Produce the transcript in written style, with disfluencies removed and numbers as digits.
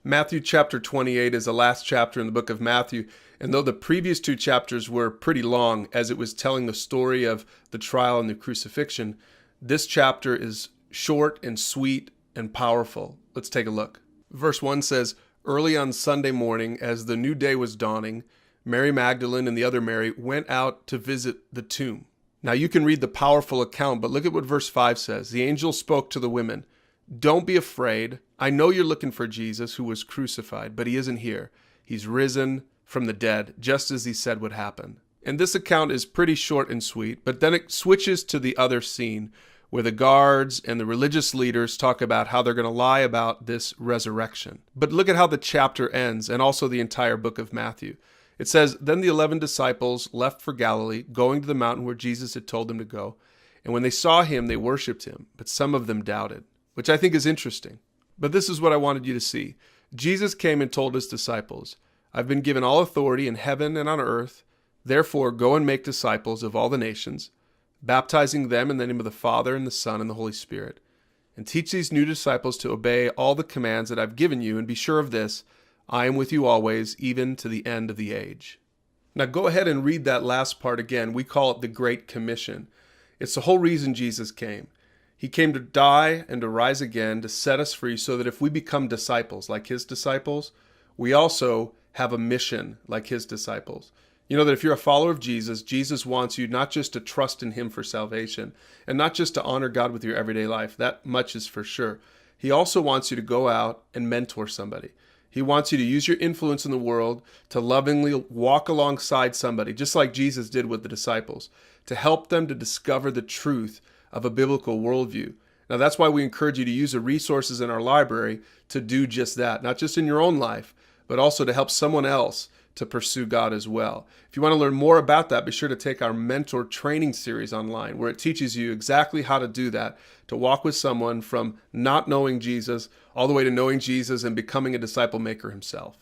Matthew chapter 28 is the last chapter in the book of Matthew, and though the previous two chapters were pretty long as it was telling the story of the trial and the crucifixion, this chapter is short and sweet and powerful. Let's take a look. Verse 1 says, "Early on Sunday morning, as the new day was dawning, Mary Magdalene and the other Mary went out to visit the tomb." Now you can read the powerful account, but look at what verse 5 says. The angel spoke to the women, "Don't be afraid. I know you're looking for Jesus who was crucified, but he isn't here. He's risen from the dead, just as he said would happen." And this account is pretty short and sweet, but then it switches to the other scene where the guards and the religious leaders talk about how they're going to lie about this resurrection. But look at how the chapter ends, and also the entire book of Matthew. It says, "Then the 11 disciples left for Galilee, going to the mountain where Jesus had told them to go. And when they saw him, they worshipped him, but some of them doubted," which I think is interesting. But this is what I wanted you to see. Jesus came and told his disciples, "I've been given all authority in heaven and on earth. Therefore, go and make disciples of all the nations, baptizing them in the name of the Father and the Son and the Holy Spirit. And teach these new disciples to obey all the commands that I've given you, and be sure of this, I am with you always, even to the end of the age." Now go ahead and read that last part again. We call it the Great Commission. It's the whole reason Jesus came. He came to die and to rise again to set us free so that if we become disciples like his disciples, we also have a mission like his disciples. You know that if you're a follower of Jesus, Jesus wants you not just to trust in him for salvation and not just to honor God with your everyday life. That much is for sure. He also wants you to go out and mentor somebody. He wants you to use your influence in the world to lovingly walk alongside somebody, just like Jesus did with the disciples, to help them to discover the truth of a biblical worldview. Now that's why we encourage you to use the resources in our library to do just that, not just in your own life, but also to help someone else to pursue God as well. If you want to learn more about that, be sure to take our mentor training series online, where it teaches you exactly how to do that, to walk with someone from not knowing Jesus all the way to knowing Jesus and becoming a disciple maker himself.